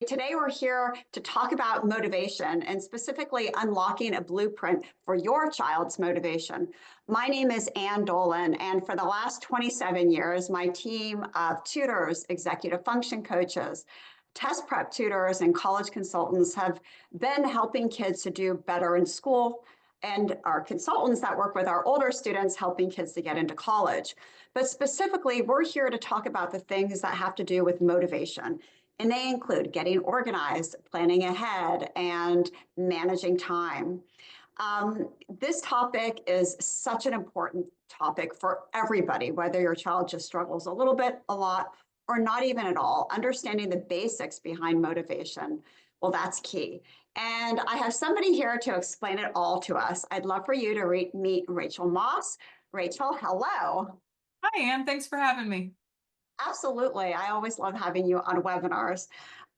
Today, we're here to talk about motivation and specifically unlocking a blueprint for your child's motivation. My name is Dolin, and for the last 27 years, my team of tutors, executive function coaches, test prep tutors, and college consultants have been helping kids to do better in school, and our consultants that work with our older students helping kids to get into college. But specifically, we're here to talk about the things that have to do with motivation. And they include getting organized, planning ahead, and managing time. This topic is such an important topic for everybody, whether your child just struggles a little bit, a lot, or not even at all. Understanding the basics behind motivation, well, that's key. And I have somebody here to explain it all to us. I'd love for you to meet Rachael Moss. Rachael, hello. Hi, Anne. Thanks for having me. Absolutely. I always love having you on webinars.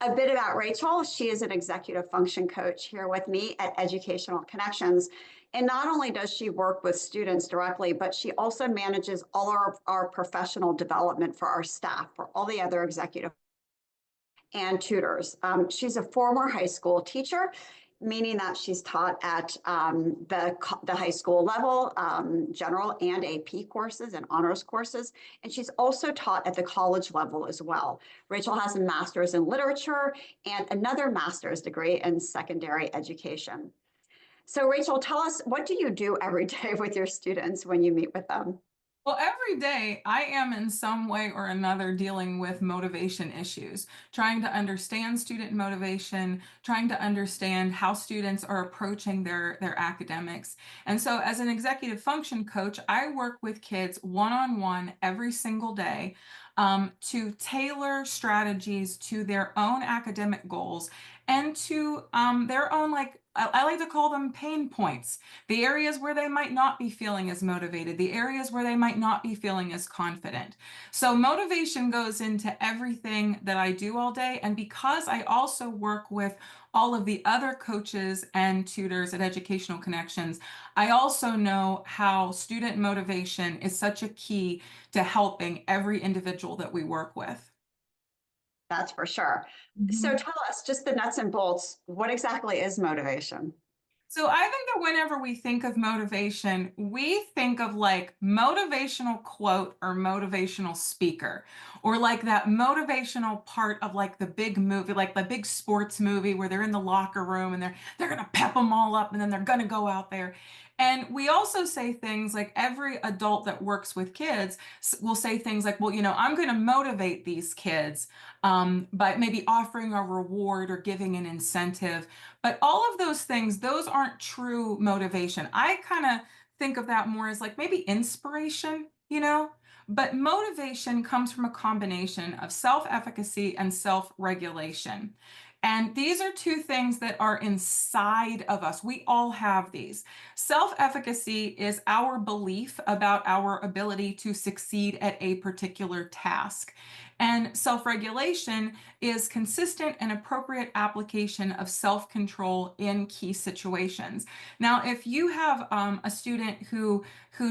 A bit about Rachael. She is an executive function coach here with me at Educational Connections. And not only does she work with students directly, but she also manages all our professional development for our staff, for all the other executive and tutors. She's a former high school teacher, meaning that she's taught at the high school level, general and AP courses and honors courses. And she's also taught at the college level as well. Rachael has a master's in literature and another master's degree in secondary education. So Rachael, tell us, what do you do every day with your students when you meet with them? Well, every day I am in some way or another dealing with motivation issues, trying to understand student motivation, trying to understand how students are approaching their academics. And so as an executive function coach, I work with kids one-on-one every single day to tailor strategies to their own academic goals and to their own, like, I like to call them pain points, the areas where they might not be feeling as motivated, the areas where they might not be feeling as confident. So motivation goes into everything that I do all day. And because I also work with all of the other coaches and tutors at Educational Connections, I also know how student motivation is such a key to helping every individual that we work with. That's for sure. So tell us just the nuts and bolts. What exactly is motivation? So I think that whenever we think of motivation, we think of like motivational quote or motivational speaker, or like that motivational part of like the big movie, like the big sports movie where they're in the locker room and they're gonna pep them all up and then they're gonna go out there. And we also say things like every adult that works with kids will say things like, well, I'm going to motivate these kids by maybe offering a reward or giving an incentive. But all of those things, those aren't true motivation. I kind of think of that more as like maybe inspiration, But motivation comes from a combination of self-efficacy and self-regulation. And these are two things that are inside of us. We all have these. Self-efficacy is our belief about our ability to succeed at a particular task. And self-regulation is consistent and appropriate application of self-control in key situations. Now, if you have a student who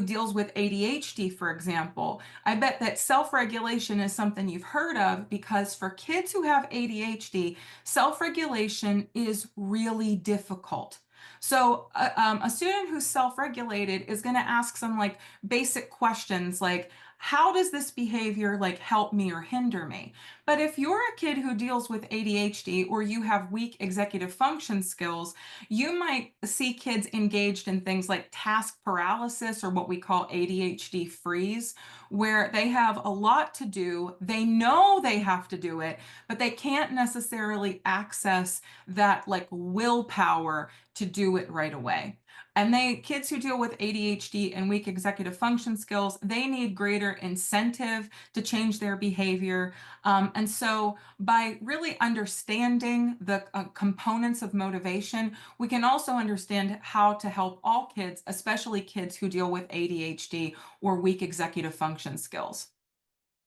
deals with ADHD, for example, I bet that self-regulation is something you've heard of because for kids who have ADHD, self-regulation is really difficult. So a student who's self-regulated is going to ask some like basic questions like, how does this behavior like help me or hinder me? But if you're a kid who deals with ADHD or you have weak executive function skills, you might see kids engaged in things like task paralysis or what we call ADHD freeze, where they have a lot to do. They know they have to do it, but they can't necessarily access that like willpower to do it right away. And kids who deal with ADHD and weak executive function skills, they need greater incentive to change their behavior. And so by really understanding the components of motivation, we can also understand how to help all kids, especially kids who deal with ADHD or weak executive function skills.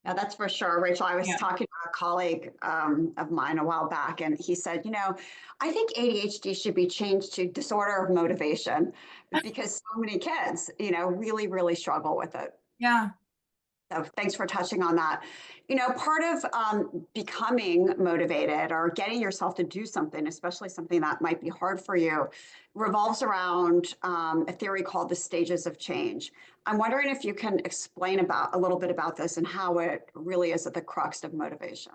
Yeah, that's for sure, Rachael. I was Yeah. talking to a colleague of mine a while back, and he said, I think ADHD should be changed to disorder of motivation because so many kids, really, really struggle with it. Yeah. So thanks for touching on that. Part of becoming motivated or getting yourself to do something, especially something that might be hard for you, revolves around a theory called the stages of change. I'm wondering if you can explain about a little bit about this and how it really is at the crux of motivation.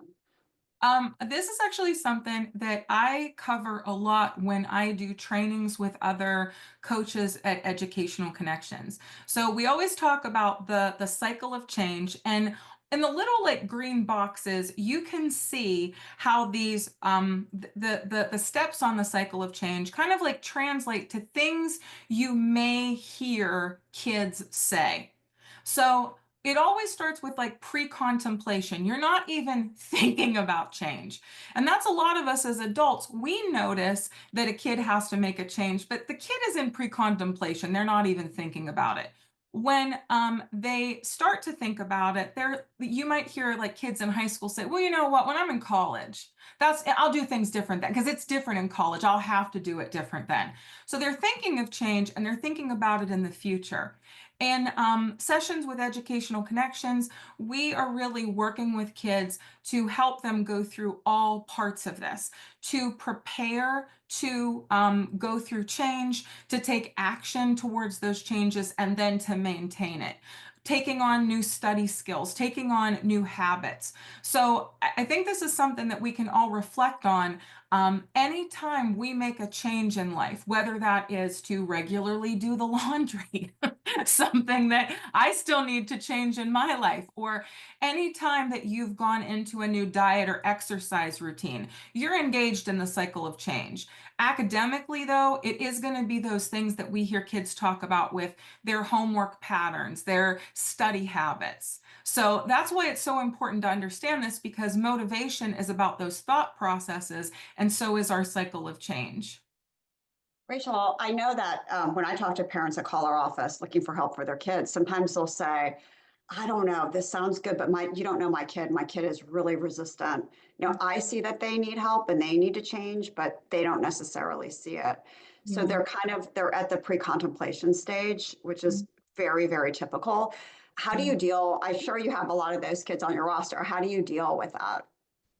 This is actually something that I cover a lot when I do trainings with other coaches at Educational Connections. So we always talk about the cycle of change, and in the little like green boxes, you can see how these the steps on the cycle of change kind of like translate to things you may hear kids say. So it always starts with like pre-contemplation. You're not even thinking about change. And that's a lot of us as adults. We notice that a kid has to make a change, but the kid is in pre-contemplation. They're not even thinking about it. When they start to think about it, you might hear like kids in high school say, well, you know what, when I'm in college, I'll do things different then because it's different in college. I'll have to do it different then. So they're thinking of change and they're thinking about it in the future. In sessions with Educational Connections, we are really working with kids to help them go through all parts of this, to prepare to go through change, to take action towards those changes, and then to maintain it. Taking on new study skills, taking on new habits. So I think this is something that we can all reflect on anytime we make a change in life, whether that is to regularly do the laundry, something that I still need to change in my life, or anytime that you've gone into a new diet or exercise routine, you're engaged in the cycle of change. Academically, though, it is going to be those things that we hear kids talk about with their homework patterns, their study habits. So that's why it's so important to understand this, because motivation is about those thought processes, and so is our cycle of change. Rachel, I know that when I talk to parents that call our office looking for help for their kids, sometimes they'll say, I don't know, this sounds good, but you don't know my kid. My kid is really resistant. I see that they need help and they need to change, but they don't necessarily see it. So Yeah. they're at the pre-contemplation stage, which is very, very typical. How do you deal? I'm sure you have a lot of those kids on your roster. How do you deal with that?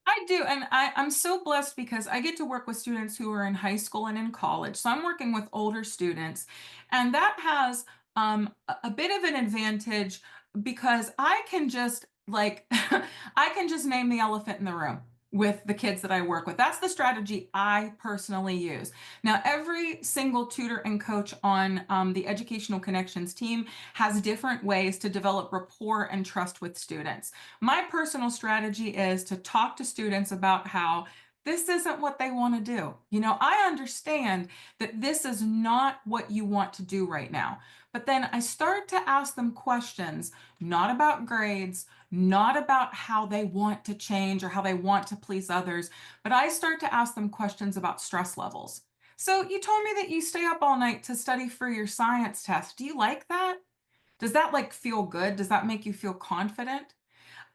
I do, and I'm so blessed because I get to work with students who are in high school and in college. So I'm working with older students, and that has a bit of an advantage because I can just like I can just name the elephant in the room with the kids that I work with. That's the strategy I personally use. Now, every single tutor and coach on the Educational Connections team has different ways to develop rapport and trust with students. My personal strategy is to talk to students about how this isn't what they want to do. I understand that this is not what you want to do right now. But then I start to ask them questions, not about grades, not about how they want to change or how they want to please others, but I start to ask them questions about stress levels. So you told me that you stay up all night to study for your science test. Do you like that? Does that like feel good? Does that make you feel confident?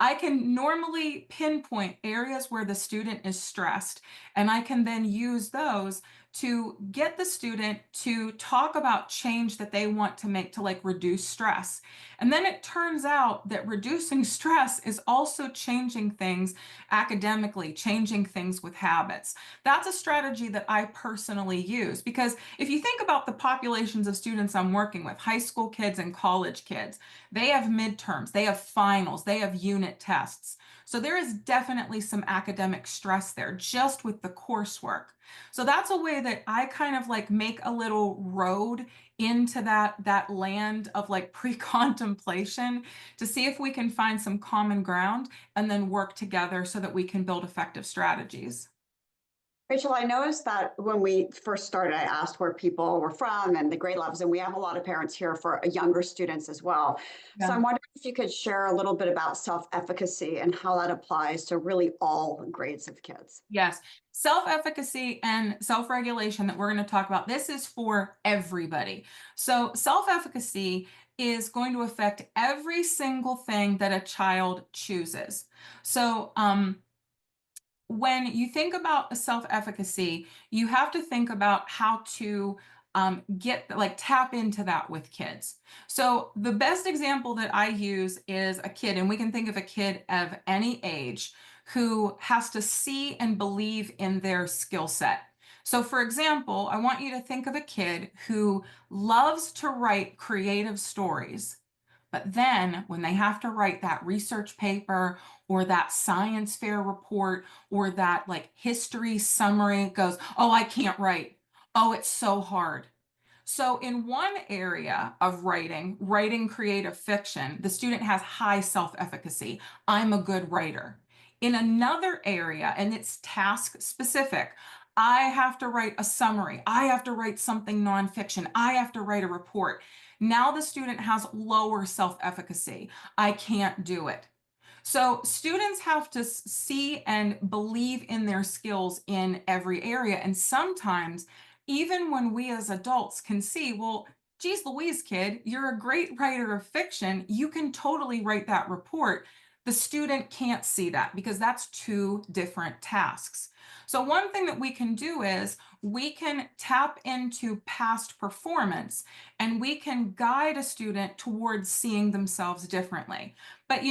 I can normally pinpoint areas where the student is stressed, and I can then use those to get the student to talk about change that they want to make to like reduce stress. And then it turns out that reducing stress is also changing things academically, changing things with habits. That's a strategy that I personally use because if you think about the populations of students I'm working with, high school kids and college kids, they have midterms, they have finals, they have unit tests. So there is definitely some academic stress there just with the coursework. So that's a way that I kind of like make a little road into that land of like pre-contemplation to see if we can find some common ground and then work together so that we can build effective strategies. Rachel, I noticed that when we first started, I asked where people were from and the grade levels, and we have a lot of parents here for younger students as well. So Yeah. I'm wondering if you could share a little bit about self-efficacy and how that applies to really all grades of kids. Yes, self-efficacy and self-regulation that we're going to talk about, this is for everybody. So self-efficacy is going to affect every single thing that a child chooses. So when you think about self-efficacy, you have to think about how to tap into that with kids. So the best example that I use is a kid, and we can think of a kid of any age who has to see and believe in their skill set. So for example, I want you to think of a kid who loves to write creative stories. But then when they have to write that research paper or that science fair report or that like history summary, goes, oh, I can't write. Oh, it's so hard. So in one area of writing creative fiction, the student has high self-efficacy. I'm a good writer. In another area, and it's task specific, I have to write a summary. I have to write something nonfiction. I have to write a report. Now the student has lower self-efficacy. I can't do it. So students have to see and believe in their skills in every area. And sometimes, even when we as adults can see, well, geez Louise, kid, you're a great writer of fiction. You can totally write that report. The student can't see that because that's two different tasks. So one thing that we can do is we can tap into past performance and we can guide a student towards seeing themselves differently. But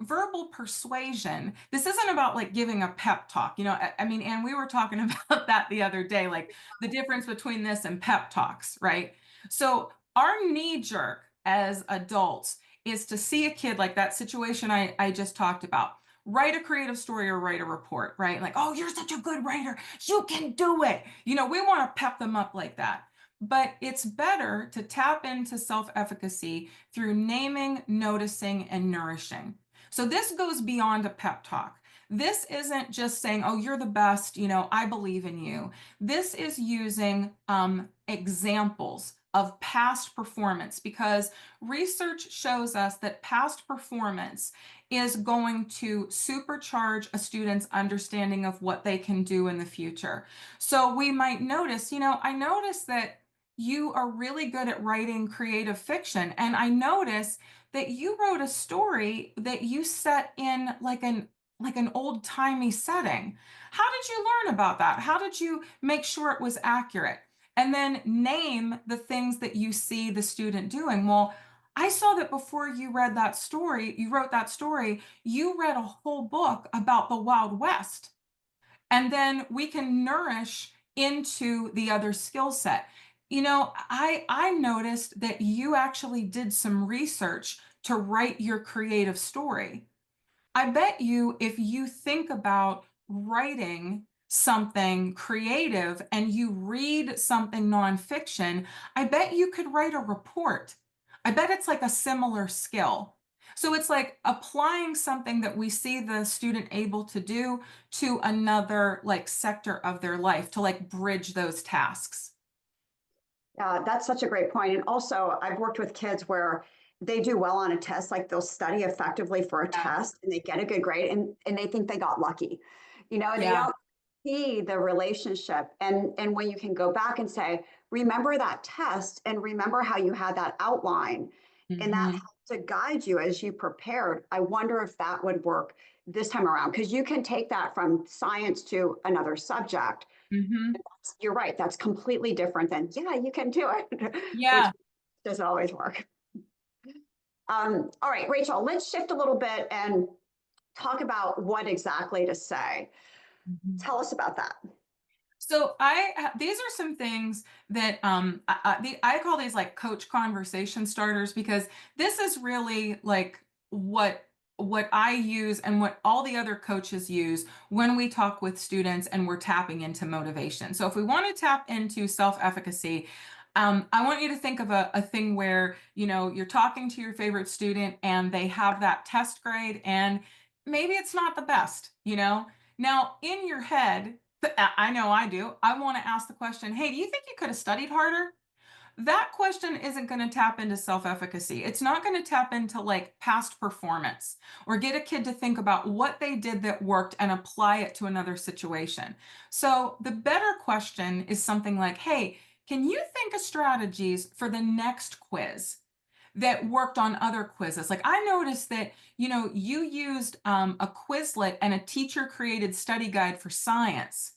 verbal persuasion, this isn't about like giving a pep talk. I mean, and we were talking about that the other day, like the difference between this and pep talks, right? So our knee jerk as adults is to see a kid like that situation I just talked about. Write a creative story or write a report, right? Like, oh, you're such a good writer. You can do it. We want to pep them up like that. But it's better to tap into self-efficacy through naming, noticing, and nourishing. So this goes beyond a pep talk. This isn't just saying, oh, you're the best, I believe in you. This is using examples of past performance because research shows us that past performance is going to supercharge a student's understanding of what they can do in the future. So we might notice, I noticed that you are really good at writing creative fiction. And I notice that you wrote a story that you set in like an old-timey setting. How did you learn about that? How did you make sure it was accurate? And then name the things that you see the student doing. Well, I saw that before you wrote that story, you read a whole book about the Wild West. And then we can nourish into the other skill set. I noticed that you actually did some research to write your creative story. I bet you if you think about writing something creative and you read something nonfiction, I bet you could write a report. I bet it's like a similar skill. So it's like applying something that we see the student able to do to another like sector of their life to like bridge those tasks. Yeah, that's such a great point. And also, I've worked with kids where they do well on a test, like they'll study effectively for a Yeah. test and they get a good grade and they think they got lucky. They Yeah. don't see the relationship. And when you can go back and say, remember that test and remember how you had that outline and that Hmm. helped to guide you as you prepared. I wonder if that would work this time around because you can take that from science to another subject. Hmm. You're right. That's completely different than, yeah, you can do it, which Yeah. doesn't always work. All right, Rachel, let's shift a little bit and talk about what exactly to say. Mhm. Tell us about that. So these are some things that I call these like coach conversation starters because this is really like what I use and what all the other coaches use when we talk with students and we're tapping into motivation. So if we want to tap into self-efficacy, I want you to think of a thing where you're talking to your favorite student and they have that test grade and maybe it's not the best. Now in your head, I know I do. I want to ask the question, hey, do you think you could have studied harder? That question isn't going to tap into self-efficacy. It's not going to tap into like past performance or get a kid to think about what they did that worked and apply it to another situation. So the better question is something like, hey, can you think of strategies for the next quiz that worked on other quizzes? Like I noticed that, you used a Quizlet and a teacher created study guide for science.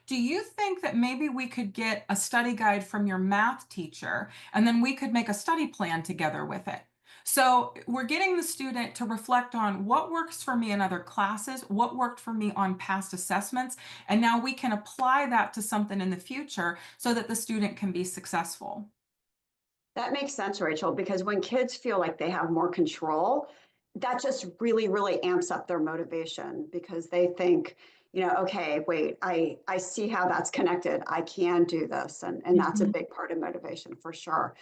Do you think that maybe we could get a study guide from your math teacher and then we could make a study plan together with it? So we're getting the student to reflect on what works for me in other classes, what worked for me on past assessments, and now we can apply that to something in the future so that the student can be successful. That makes sense, Rachel, because when kids feel like they have more control, that just really, really amps up their motivation because they think, okay, wait, I see how that's connected. I can do this. And that's a Mhm. big part of motivation for sure.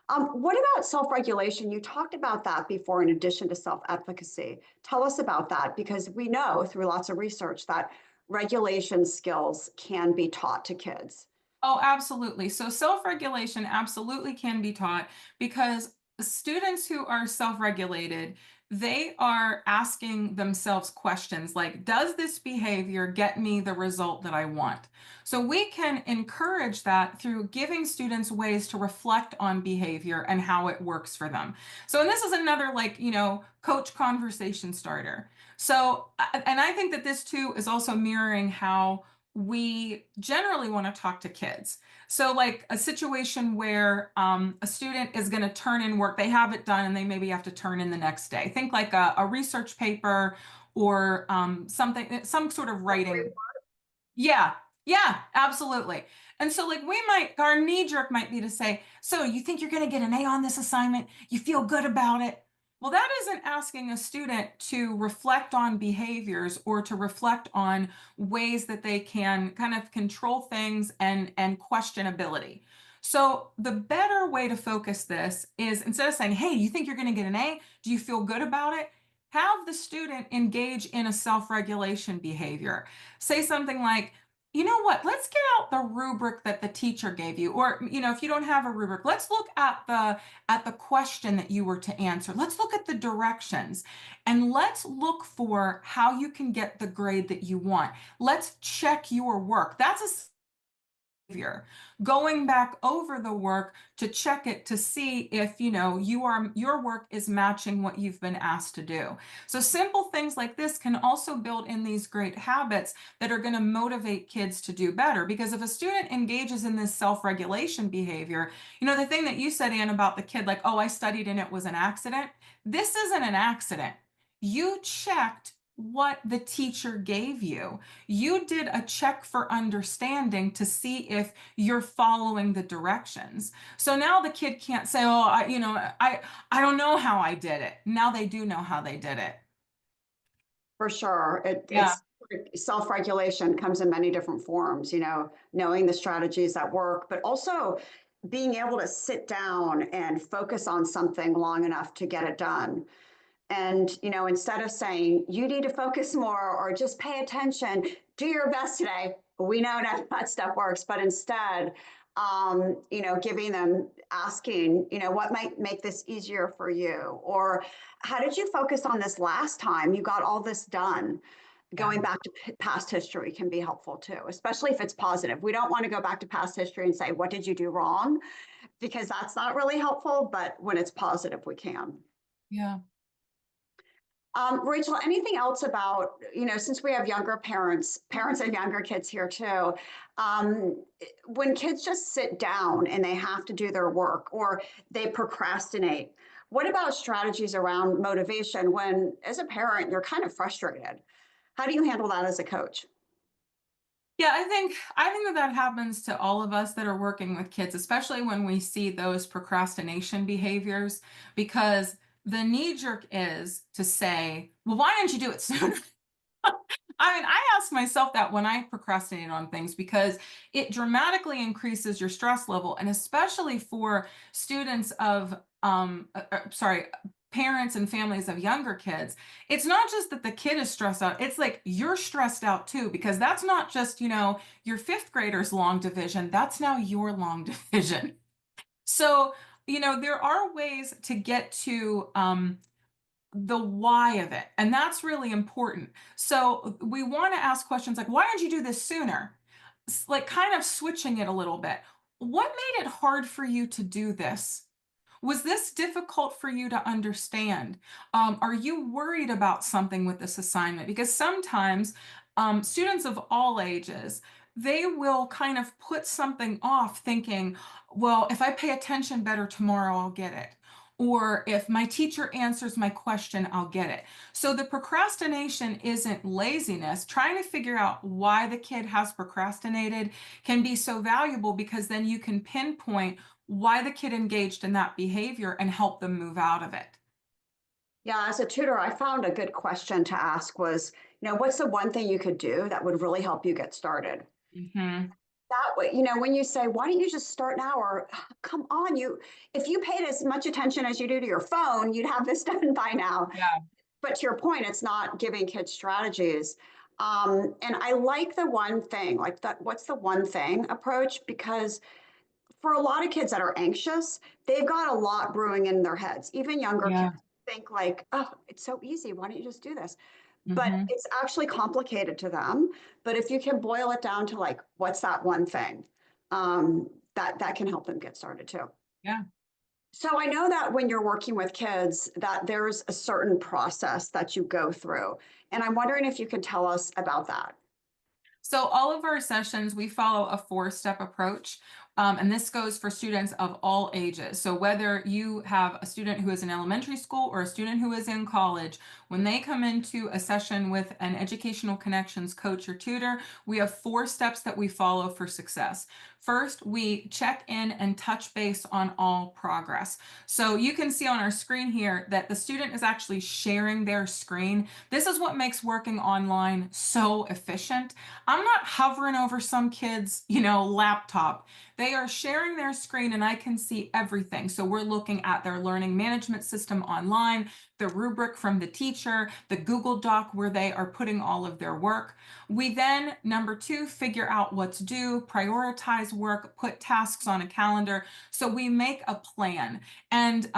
What about self-regulation? You talked about that before, in addition to self-efficacy. Tell us about that, because we know through lots of research that regulation skills can be taught to kids. Oh, absolutely. So self-regulation absolutely can be taught because students who are self-regulated, they are asking themselves questions like, does this behavior get me the result that I want? So we can encourage that through giving students ways to reflect on behavior and how it works for them. So, and this is another like, coach conversation starter. So, and I think that this too is also mirroring how we generally want to talk to kids. So, like a situation where a student is going to turn in work, they have it done, and they maybe have to turn in the next day. Think like a research paper or something, some sort of writing. Yeah, yeah, absolutely. And so, like, our knee jerk might be to say, so you think you're going to get an A on this assignment? You feel good about it? Well, that isn't asking a student to reflect on behaviors or to reflect on ways that they can kind of control things and question ability. So, the better way to focus this is instead of saying, hey, you think you're going to get an A? Do you feel good about it? Have the student engage in a self regulation behavior. Say something like, you know what, let's get out the rubric that the teacher gave you. Or, if you don't have a rubric, let's look at the question that you were to answer. Let's look at the directions and let's look for how you can get the grade that you want. Let's check your work. That's a behavior. Going back over the work to check it to see if your work is matching what you've been asked to do. So simple things like this can also build in these great habits that are going to motivate kids to do better, because if a student engages in this self-regulation behavior, the thing that you said, Ann, about the kid, like, oh, I studied and it was an accident. This isn't an accident. You checked what the teacher gave you. You did a check for understanding to see if you're following the directions. So now the kid can't say, "Oh, I don't know how I did it." Now they do know how they did it. For sure. Yeah. It's self-regulation comes in many different forms, knowing the strategies that work, but also being able to sit down and focus on something long enough to get it done. And, instead of saying, you need to focus more or just pay attention, do your best today. We know that stuff works, but instead, giving them, asking, what might make this easier for you? Or how did you focus on this last time? You got all this done. Yeah. Going back to past history can be helpful too, especially if it's positive. We don't want to go back to past history and say, what did you do wrong? Because that's not really helpful, but when it's positive, we can. Yeah. Rachel, anything else about, since we have younger parents and younger kids here too, when kids just sit down and they have to do their work or they procrastinate, what about strategies around motivation when, as a parent, you're kind of frustrated? How do you handle that as a coach? Yeah, I think that happens to all of us that are working with kids, especially when we see those procrastination behaviors, because the knee jerk is to say, well, why didn't you do it sooner? I mean, I ask myself that when I procrastinate on things because it dramatically increases your stress level, and especially for students of, sorry, parents and families of younger kids. It's not just that the kid is stressed out, it's like you're stressed out too, because that's not just, your fifth grader's long division, that's now your long division. So, there are ways to get to the why of it. And that's really important. So we want to ask questions like, why didn't you do this sooner? Like kind of switching it a little bit. What made it hard for you to do this? Was this difficult for you to understand? Are you worried about something with this assignment? Because sometimes students of all ages, they will kind of put something off thinking, well, if I pay attention better tomorrow, I'll get it. Or if my teacher answers my question, I'll get it. So the procrastination isn't laziness. Trying to figure out why the kid has procrastinated can be so valuable because then you can pinpoint why the kid engaged in that behavior and help them move out of it. Yeah, as a tutor, I found a good question to ask was, what's the one thing you could do that would really help you get started? Mhm. That way, when you say, why don't you just start now? Or come on, if you paid as much attention as you do to your phone, you'd have this done by now. Yeah. But to your point, it's not giving kids strategies. And I like the one thing, like that, what's the one thing approach? Because for a lot of kids that are anxious, they've got a lot brewing in their heads. Even younger Yeah. kids think like, oh, it's so easy. Why don't you just do this? But Mhm. it's actually complicated to them. But if you can boil it down to like, what's that one thing? That can help them get started too. Yeah. So I know that when you're working with kids, that there's a certain process that you go through. And I'm wondering if you can tell us about that. So all of our sessions, we follow a four-step approach. And this goes for students of all ages. So whether you have a student who is in elementary school or a student who is in college, when they come into a session with an educational connections coach or tutor, we have four steps that we follow for success. First, we check in and touch base on all progress. So you can see on our screen here that the student is actually sharing their screen. This is what makes working online so efficient. I'm not hovering over some kid's, laptop. They are sharing their screen and I can see everything. So we're looking at their learning management system online, the rubric from the teacher, the Google Doc where they are putting all of their work. We then, number two, figure out what's due, prioritize work, put tasks on a calendar. So we make a plan. And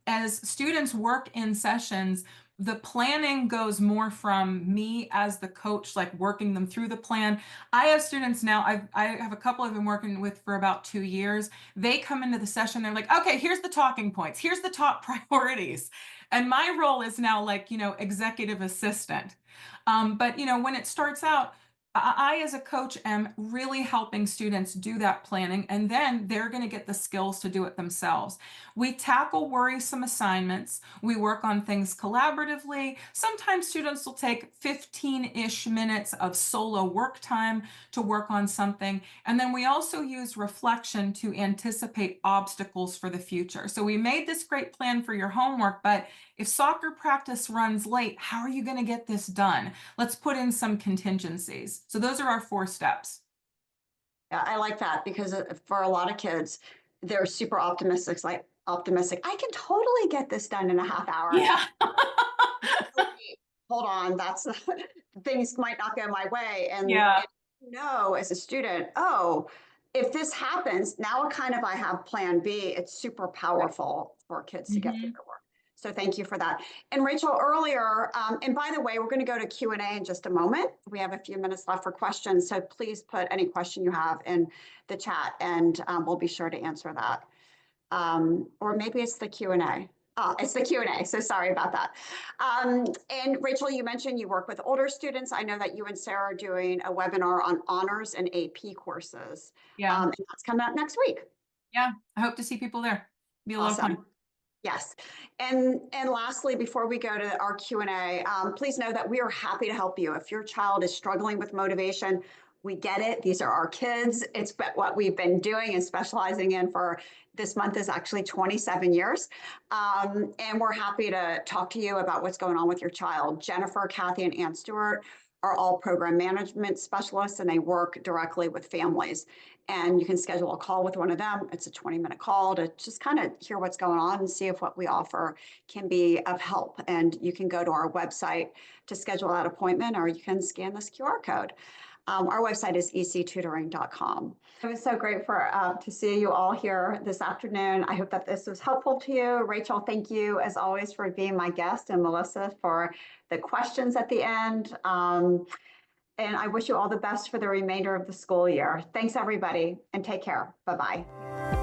as students work in sessions, the planning goes more from me as the coach, like working them through the plan. I have students now, I have a couple I've been working with for about 2 years. They come into the session, they're like, okay, here's the talking points, here's the top priorities. And my role is now like, executive assistant. But, when it starts out, I, as a coach, am really helping students do that planning, and then they're going to get the skills to do it themselves. We tackle worrisome assignments. We work on things collaboratively. Sometimes students will take 15-ish minutes of solo work time to work on something. And then we also use reflection to anticipate obstacles for the future. So we made this great plan for your homework, but if soccer practice runs late, how are you going to get this done? Let's put in some contingencies. So those are our four steps. Yeah, I like that because for a lot of kids, they're super optimistic, I can totally get this done in a half hour. Yeah. Wait, hold on, that's things might not go my way. Yeah. And as a student, oh, if this happens, now I have plan B. It's super powerful for kids to get through Mhm. their work. So thank you for that. And Rachel, earlier, and by the way, we're going to go to Q&A in just a moment. We have a few minutes left for questions. So please put any question you have in the chat and we'll be sure to answer that. Or maybe it's the Q&A. It's the Q&A, so sorry about that. And Rachel, you mentioned you work with older students. I know that you and Sarah are doing a webinar on honors and AP courses. Yeah. And that's coming up next week. Yeah. I hope to see people there. Be a lot of fun. Awesome. Yes. And lastly, before we go to our Q&A, please know that we are happy to help you. If your child is struggling with motivation, we get it. These are our kids. It's what we've been doing and specializing in for this month is actually 27 years. And we're happy to talk to you about what's going on with your child. Jennifer, Kathy, and Ann Stewart are all program management specialists, and they work directly with families. And you can schedule a call with one of them. It's a 20-minute call to just kind of hear what's going on and see if what we offer can be of help. And you can go to our website to schedule that appointment, or you can scan this QR code. Our website is ectutoring.com. It was so great to see you all here this afternoon. I hope that this was helpful to you. Rachel, thank you as always for being my guest, and Melissa for the questions at the end. And I wish you all the best for the remainder of the school year. Thanks, everybody, and take care. Bye-bye.